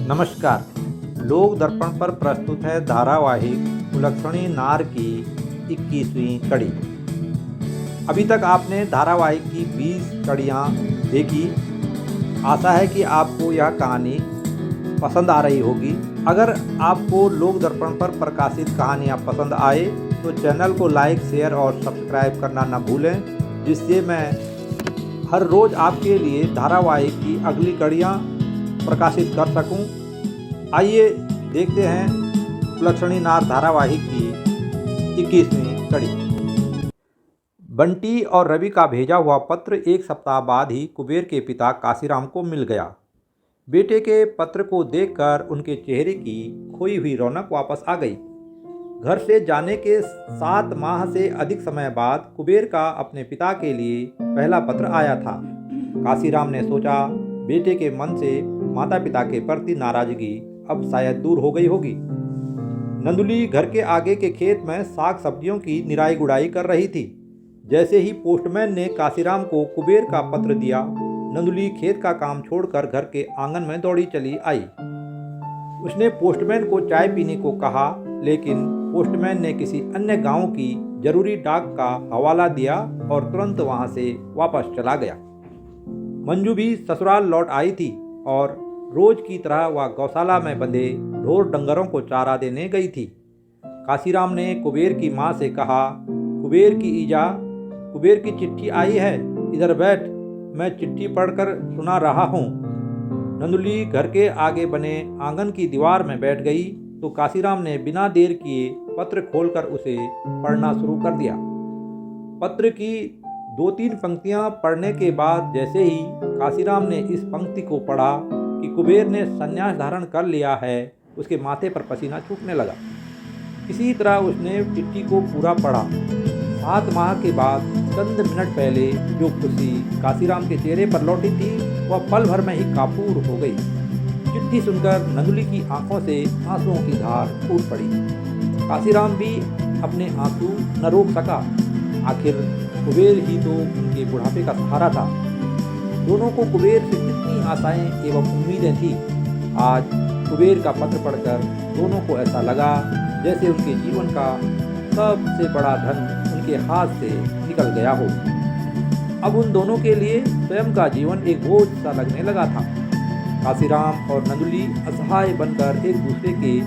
नमस्कार। लोक दर्पण पर प्रस्तुत है धारावाहिक कुलक्षणी नार की 21वीं कड़ी। अभी तक आपने धारावाहिक की 20 कड़ियाँ देखी। आशा है कि आपको यह कहानी पसंद आ रही होगी। अगर आपको लोक दर्पण पर प्रकाशित कहानियाँ पसंद आए तो चैनल को लाइक, शेयर और सब्सक्राइब करना न भूलें, जिससे मैं हर रोज़ आपके लिए धारावाहिक की अगली कड़ियाँ प्रकाशित कर सकूं। आइए देखते हैं कुलक्षणी नार धारावाहिक की 21वीं कड़ी। बंटी और रवि का भेजा हुआ पत्र एक सप्ताह बाद ही कुबेर के पिता काशीराम को मिल गया। बेटे के पत्र को देखकर उनके चेहरे की खोई हुई रौनक वापस आ गई। घर से जाने के 7 माह से अधिक समय बाद कुबेर का अपने पिता के लिए पहला पत्र आया था। काशीराम ने सोचा, बेटे के मन से माता पिता के प्रति नाराजगी अब शायद दूर हो गई होगी। नंदुली घर के आगे के खेत में साग सब्जियों की निराई गुड़ाई कर रही थी। जैसे ही पोस्टमैन ने काशीराम को कुबेर का पत्र दिया, नंदुली खेत का काम छोड़कर घर के आंगन में दौड़ी चली आई। उसने पोस्टमैन को चाय पीने को कहा, लेकिन पोस्टमैन ने किसी अन्य गांव की जरूरी डाक का हवाला दिया और तुरंत वहां से वापस चला गया। मंजू भी ससुराल लौट आई थी और रोज की तरह वह गौशाला में बंधे ढोर डंगरों को चारा देने गई थी। काशीराम ने कुबेर की माँ से कहा, कुबेर की ईजा, कुबेर की चिट्ठी आई है, इधर बैठ, मैं चिट्ठी पढ़कर सुना रहा हूँ। नंदुली घर के आगे बने आंगन की दीवार में बैठ गई तो काशीराम ने बिना देर किए पत्र खोलकर उसे पढ़ना शुरू कर दिया। पत्र की 2-3 पंक्तियां पढ़ने के बाद जैसे ही काशीराम ने इस पंक्ति को पढ़ा कि कुबेर ने संन्यास धारण कर लिया है, उसके माथे पर पसीना छूटने लगा। इसी तरह उसने चिट्ठी को पूरा पढ़ा। 7 माह के बाद चंद मिनट पहले जो खुशी काशीराम के चेहरे पर लौटी थी, वह पल भर में ही कापूर हो गई। चिट्ठी सुनकर नंदुली की आंखों से आंसुओं की धार फूट पड़ी। काशीराम भी अपने आंसू न रोक सका। आखिर कुबेर ही तो उनके बुढ़ापे का सहारा था। दोनों को कुबेर से कितनी आशाएं एवं उम्मीदें थी। आज कुबेर का पत्र पढ़कर दोनों को ऐसा लगा जैसे उनके जीवन का सबसे बड़ा धन उनके हाथ से निकल गया हो। अब उन दोनों के लिए स्वयं का जीवन एक बोझ सा लगने लगा था। काशीराम और नंदुली असहाय बनकर एक दूसरे के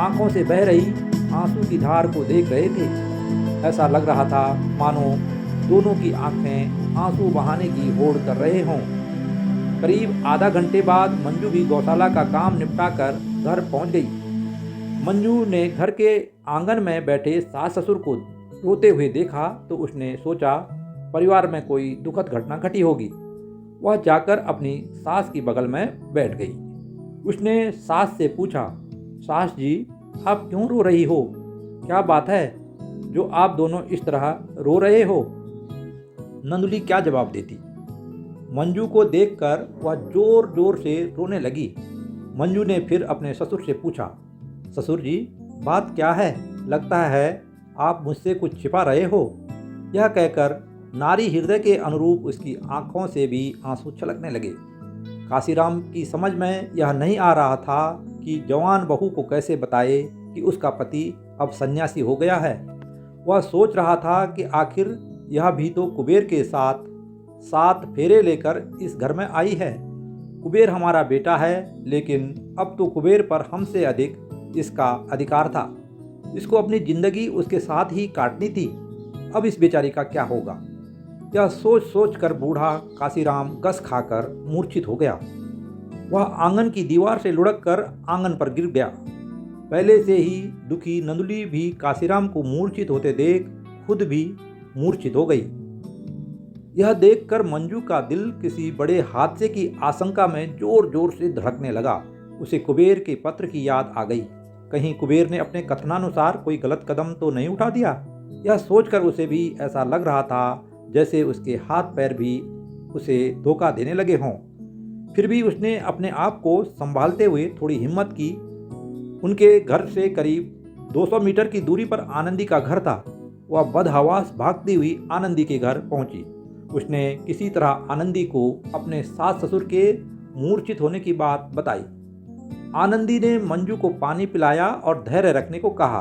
आंखों से बह रही आंसू की धार को देख रहे थे। ऐसा लग रहा था मानो दोनों की आंखें आंसू बहाने की होड़ कर रहे हों। करीब आधा घंटे बाद मंजू भी गौशाला का काम निपटाकर घर पहुंच गई। मंजू ने घर के आंगन में बैठे सास ससुर को रोते हुए देखा तो उसने सोचा, परिवार में कोई दुखद घटना घटी होगी। वह जाकर अपनी सास की बगल में बैठ गई। उसने सास से पूछा, सास जी, आप क्यों रो रही हो? क्या बात है जो आप दोनों इस तरह रो रहे हो? नंदुली क्या जवाब देती। मंजू को देखकर वह जोर जोर से रोने लगी। मंजू ने फिर अपने ससुर से पूछा, ससुर जी, बात क्या है? लगता है आप मुझसे कुछ छिपा रहे हो। यह कहकर नारी हृदय के अनुरूप उसकी आंखों से भी आंसू छलकने लगे। काशीराम की समझ में यह नहीं आ रहा था कि जवान बहू को कैसे बताए कि उसका पति अब सन्यासी हो गया है। वह सोच रहा था कि आखिर यह भी तो कुबेर के साथ 7 फेरे लेकर इस घर में आई है। कुबेर हमारा बेटा है, लेकिन अब तो कुबेर पर हमसे अधिक इसका अधिकार था। इसको अपनी जिंदगी उसके साथ ही काटनी थी। अब इस बेचारी का क्या होगा? यह सोच सोच कर बूढ़ा काशीराम गस खाकर मूर्छित हो गया। वह आंगन की दीवार से लुढ़क कर आंगन पर गिर गया। पहले से ही दुखी नंदुली भी काशीराम को मूर्छित होते देख खुद भी मूर्छित हो गई। यह देखकर मंजू का दिल किसी बड़े हादसे की आशंका में जोर जोर से धड़कने लगा। उसे कुबेर के पत्र की याद आ गई। कहीं कुबेर ने अपने कथनानुसार कोई गलत कदम तो नहीं उठा दिया? यह सोचकर उसे भी ऐसा लग रहा था जैसे उसके हाथ पैर भी उसे धोखा देने लगे हों। फिर भी उसने अपने आप को संभालते हुए थोड़ी हिम्मत की। उनके घर से करीब 200 मीटर की दूरी पर आनंदी का घर था। वह बदहवास भागती हुई आनंदी के घर पहुंची। उसने किसी तरह आनंदी को अपने सास ससुर के मूर्छित होने की बात बताई। आनंदी ने मंजू को पानी पिलाया और धैर्य रखने को कहा।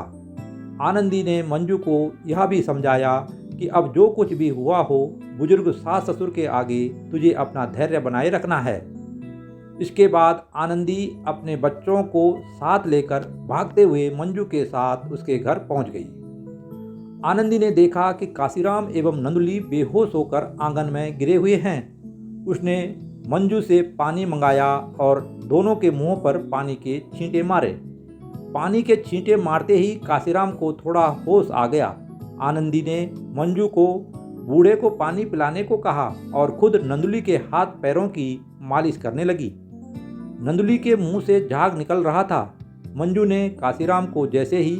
आनंदी ने मंजू को यह भी समझाया कि अब जो कुछ भी हुआ हो, बुजुर्ग सास ससुर के आगे तुझे अपना धैर्य बनाए रखना है। इसके बाद आनंदी अपने बच्चों को साथ लेकर भागते हुए मंजू के साथ उसके घर पहुंच गई। आनंदी ने देखा कि काशीराम एवं नंदुली बेहोश होकर आंगन में गिरे हुए हैं। उसने मंजू से पानी मंगाया और दोनों के मुंह पर पानी के छींटे मारे। पानी के छींटे मारते ही काशीराम को थोड़ा होश आ गया। आनंदी ने मंजू को बूढ़े को पानी पिलाने को कहा और खुद नंदुली के हाथ पैरों की मालिश करने लगी। नंदुली के मुंह से झाग निकल रहा था। मंजू ने काशीराम को जैसे ही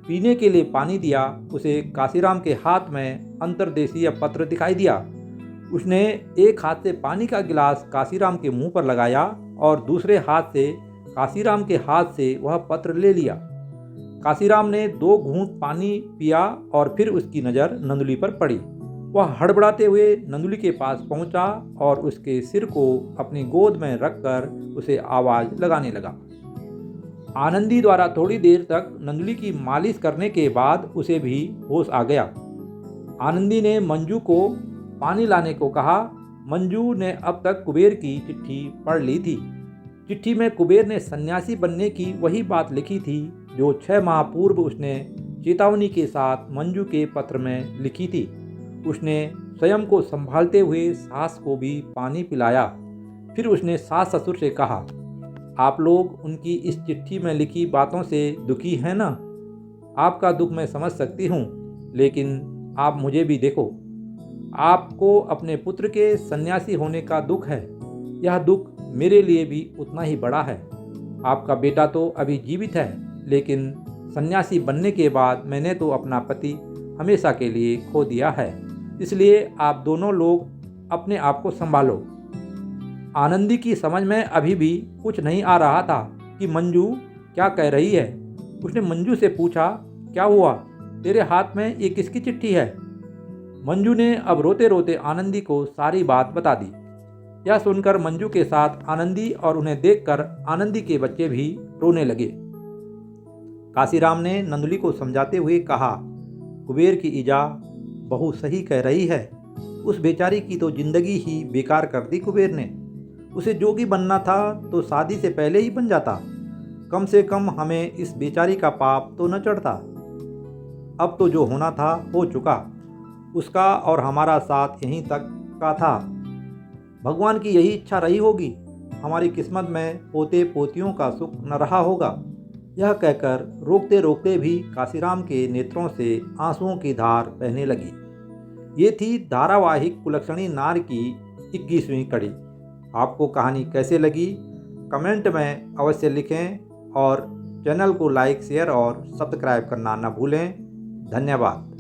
पीने के लिए पानी दिया, उसे काशीराम के हाथ में अंतर्देशीय पत्र दिखाई दिया। उसने एक हाथ से पानी का गिलास काशीराम के मुंह पर लगाया और दूसरे हाथ से काशीराम के हाथ से वह पत्र ले लिया। काशीराम ने 2 घूंट पानी पिया और फिर उसकी नज़र नंदुली पर पड़ी। वह हड़बड़ाते हुए नंदुली के पास पहुंचा और उसके सिर को अपनी गोद में रखकर उसे आवाज़ लगाने लगा। आनंदी द्वारा थोड़ी देर तक नंदुली की मालिश करने के बाद उसे भी होश आ गया। आनंदी ने मंजू को पानी लाने को कहा। मंजू ने अब तक कुबेर की चिट्ठी पढ़ ली थी। चिट्ठी में कुबेर ने सन्यासी बनने की वही बात लिखी थी जो 6 माह पूर्व उसने चेतावनी के साथ मंजू के पत्र में लिखी थी। उसने स्वयं को संभालते हुए सास को भी पानी पिलाया। फिर उसने सास ससुर से कहा, आप लोग उनकी इस चिट्ठी में लिखी बातों से दुखी हैं ना? आपका दुख मैं समझ सकती हूँ, लेकिन आप मुझे भी देखो। आपको अपने पुत्र के सन्यासी होने का दुख है। यह दुख मेरे लिए भी उतना ही बड़ा है। आपका बेटा तो अभी जीवित है, लेकिन सन्यासी बनने के बाद मैंने तो अपना पति हमेशा के लिए खो दिया है। इसलिए आप दोनों लोग अपने आप को संभालो। आनंदी की समझ में अभी भी कुछ नहीं आ रहा था कि मंजू क्या कह रही है। उसने मंजू से पूछा, क्या हुआ? तेरे हाथ में ये किसकी चिट्ठी है? मंजू ने अब रोते रोते आनंदी को सारी बात बता दी। यह सुनकर मंजू के साथ आनंदी और उन्हें देखकर आनंदी के बच्चे भी रोने लगे। काशीराम ने नंदुली को समझाते हुए कहा, कुबेर की ईजा बहू सही कह रही है। उस बेचारी की तो जिंदगी ही बेकार कर दी कुबेर ने। उसे जोगी बनना था तो शादी से पहले ही बन जाता। कम से कम हमें इस बेचारी का पाप तो न चढ़ता। अब तो जो होना था हो चुका। उसका और हमारा साथ यहीं तक का था। भगवान की यही इच्छा रही होगी। हमारी किस्मत में पोते पोतियों का सुख न रहा होगा। यह कहकर रोकते रोकते भी काशीराम के नेत्रों से आंसुओं की धार बहने लगी। ये थी धारावाहिक कुलक्षणी नार की 21वीं कड़ी। आपको कहानी कैसे लगी कमेंट में अवश्य लिखें और चैनल को लाइक, शेयर और सब्सक्राइब करना न भूलें। धन्यवाद।